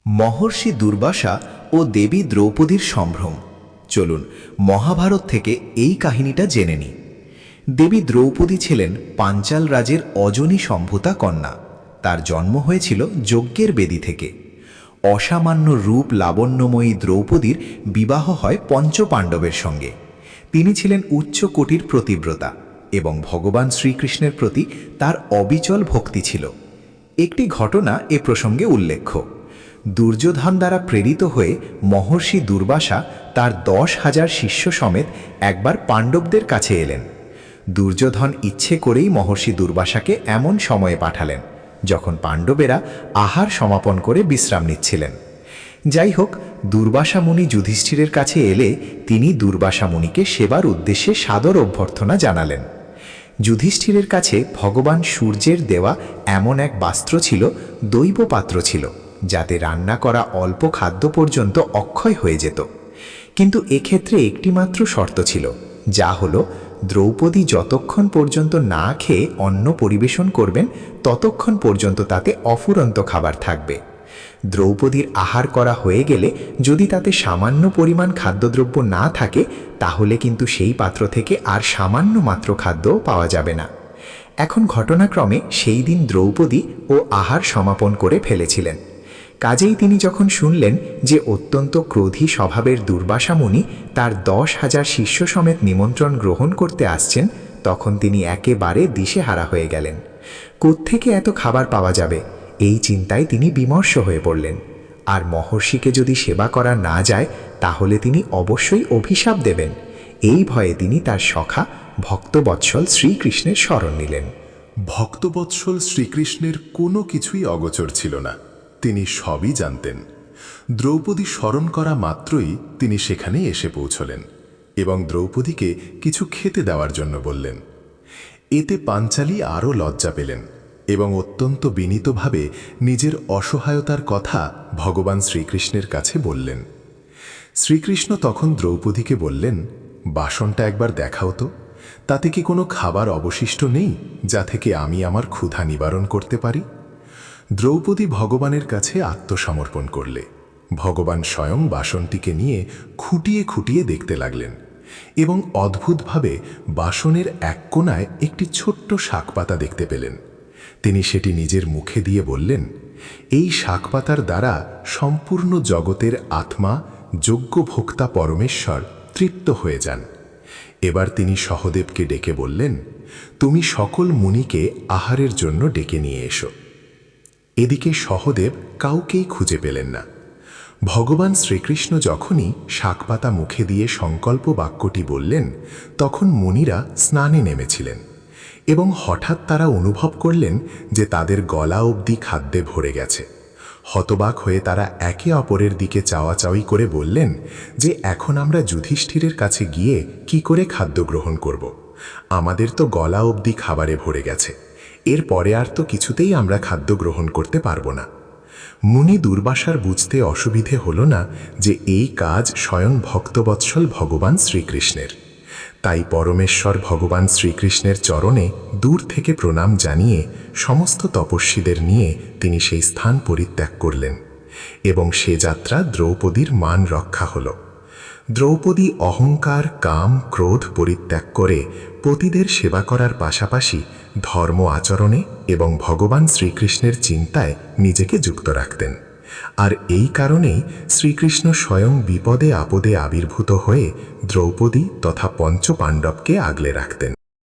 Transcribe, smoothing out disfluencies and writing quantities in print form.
মহর্ষি দুর্বাসা ও দেবী দ্রৌপদীর সম্ভ্রম। চলুন মহাভারত থেকে এই কাহিনীটা জেনে নিই। দেবী দ্রৌপদী ছিলেন পাঞ্চাল রাজের অজনী সম্ভূতা কন্যা। তার জন্ম হয়েছিল যজ্ঞের বেদি থেকে। অসামান্য রূপ লাবণ্যময়ী দ্রৌপদীর বিবাহ হয় পঞ্চপাণ্ডবের সঙ্গে। তিনি ছিলেন উচ্চ কোটির প্রতিব্রতা এবং ভগবান শ্রীকৃষ্ণের প্রতি তার অবিচল ভক্তি ছিল। একটি ঘটনা এ প্রসঙ্গে উল্লেখ্য। দুর্যোধন দ্বারা প্রেরিত হয়ে মহর্ষি দুর্বাসা তার 10,000 শিষ্য সমেত একবার পাণ্ডবদের কাছে এলেন। দুর্যোধন ইচ্ছে করেই মহর্ষি দুর্বাসাকে এমন সময়ে পাঠালেন যখন পাণ্ডবেরা আহার সমাপন করে বিশ্রাম নিচ্ছিলেন। যাই হোক, দুর্বাসা মুনি যুধিষ্ঠিরের কাছে এলে তিনি দুর্বাসা মুনিকে সেবার উদ্দেশ্যে সাদর অভ্যর্থনা জানালেন। যুধিষ্ঠিরের কাছে ভগবান সূর্যের দেওয়া এমন এক বাস্ত্র ছিল, দৈব পাত্র ছিল, যাতে রান্না করা অল্প খাদ্য পর্যন্ত অক্ষয় হয়ে যেত। কিন্তু এক্ষেত্রে একটিমাত্র শর্ত ছিল, যা হলো দ্রৌপদী যতক্ষণ পর্যন্ত না খেয়ে অন্ন পরিবেশন করবেন ততক্ষণ পর্যন্ত তাতে অফুরন্ত খাবার থাকবে। দ্রৌপদীর আহার করা হয়ে গেলে যদি তাতে সামান্য পরিমাণ খাদ্যদ্রব্য না থাকে, তাহলে কিন্তু সেই পাত্র থেকে আর সামান্য মাত্র খাদ্যও পাওয়া যাবে না। এখন ঘটনাক্রমে সেই দিন দ্রৌপদী ও আহার সমাপন করে ফেলেছিলেন। কাজেই তিনি যখন শুনলেন যে অত্যন্ত ক্রোধী স্বভাবের দুর্বাসা মুনি তার 10,000 শিষ্য সমেত নিমন্ত্রণ গ্রহণ করতে আসছেন, তখন তিনি একেবারে দিশেহারা হয়ে গেলেন। কোত্থেকে এত খাবার পাওয়া যাবে, এই চিন্তায় তিনি বিমর্ষ হয়ে পড়লেন। আর মহর্ষিকে যদি সেবা করা না যায়, তাহলে তিনি অবশ্যই অভিশাপ দেবেন। এই ভয়ে তিনি তার সখা ভক্তবৎসল শ্রীকৃষ্ণের শরণ নিলেন। ভক্তবৎসল শ্রীকৃষ্ণের কোনো কিছুই অগোচর ছিল না, তিনি সবই জানতেন। দ্রৌপদী স্মরণ করা মাত্রই তিনি সেখানে এসে পৌঁছলেন এবং দ্রৌপদীকে কিছু খেতে দেওয়ার জন্য বললেন। এতে পাঞ্চালী আরও লজ্জা পেলেন এবং অত্যন্ত বিনীতভাবে নিজের অসহায়তার কথা ভগবান শ্রীকৃষ্ণের কাছে বললেন। শ্রীকৃষ্ণ তখন দ্রৌপদীকে বললেন, বাসনটা একবার দেখাও তো, তাতে কি কোনো খাবার অবশিষ্ট নেই যা থেকে আমি আমার ক্ষুধা নিবারণ করতে পারি? দ্রৌপদী ভগবানের কাছে আত্মসমর্পণ করলে ভগবান স্বয়ং বাসনটিকে নিয়ে খুঁটিয়ে খুঁটিয়ে দেখতে লাগলেন এবং অদ্ভুতভাবে বাসনের এক কোণায় একটি ছোট্ট শাকপাতা দেখতে পেলেন। তিনি সেটি নিজের মুখে দিয়ে বললেন, এই শাকপাতার দ্বারা সম্পূর্ণ জগতের আত্মা যোগ্য ভোক্তা পরমেশ্বর তৃপ্ত হয়ে যান। এবার তিনি সহদেবকে ডেকে বললেন, তুমি সকল মুনিকে আহারের জন্য ডেকে নিয়ে এসো। এদিকে সহদেব কাউকেই খুঁজে পেলেন না। ভগবান শ্রীকৃষ্ণ যখনই শাকপাতা মুখে দিয়ে সংকল্প বাক্যটি বললেন, তখন মুনিরা স্নানে নেমেছিলেন এবং হঠাৎ তারা অনুভব করলেন যে তাদের গলা অবধি খাদ্যে ভরে গেছে। হতবাক হয়ে তারা একে অপরের দিকে চাওয়াচাওয়ি করে বললেন যে এখন আমরা যুধিষ্ঠিরের কাছে গিয়ে কি করে খাদ্য গ্রহণ করব? আমাদের তো গলা অবধি খাবারে ভরে গেছে, এরপরে আর তো কিছুতেই আমরা খাদ্য গ্রহণ করতে পারব না। মুনি দুর্বাসার বুঝতে অসুবিধে হল না যে এই কাজ স্বয়ং ভক্তবৎসল ভগবান শ্রীকৃষ্ণের। তাই পরমেশ্বর ভগবান শ্রীকৃষ্ণের চরণে দূর থেকে প্রণাম জানিয়ে সমস্ত তপস্বীদের নিয়ে তিনি সেই স্থান পরিত্যাগ করলেন এবং সে যাত্রা দ্রৌপদীর মান রক্ষা হল। দ্রৌপদী অহংকার, কাম, ক্রোধ পরিত্যাগ করে পতিদের সেবা করার পাশাপাশি ধর্ম আচরণে এবং ভগবান শ্রীকৃষ্ণের চিন্তায় নিজেকে যুক্ত রাখতেন। আর এই কারণেই শ্রীকৃষ্ণ স্বয়ং বিপদে আপদে আবির্ভূত হয়ে দ্রৌপদী তথা পঞ্চপাণ্ডবকে আগলে রাখতেন।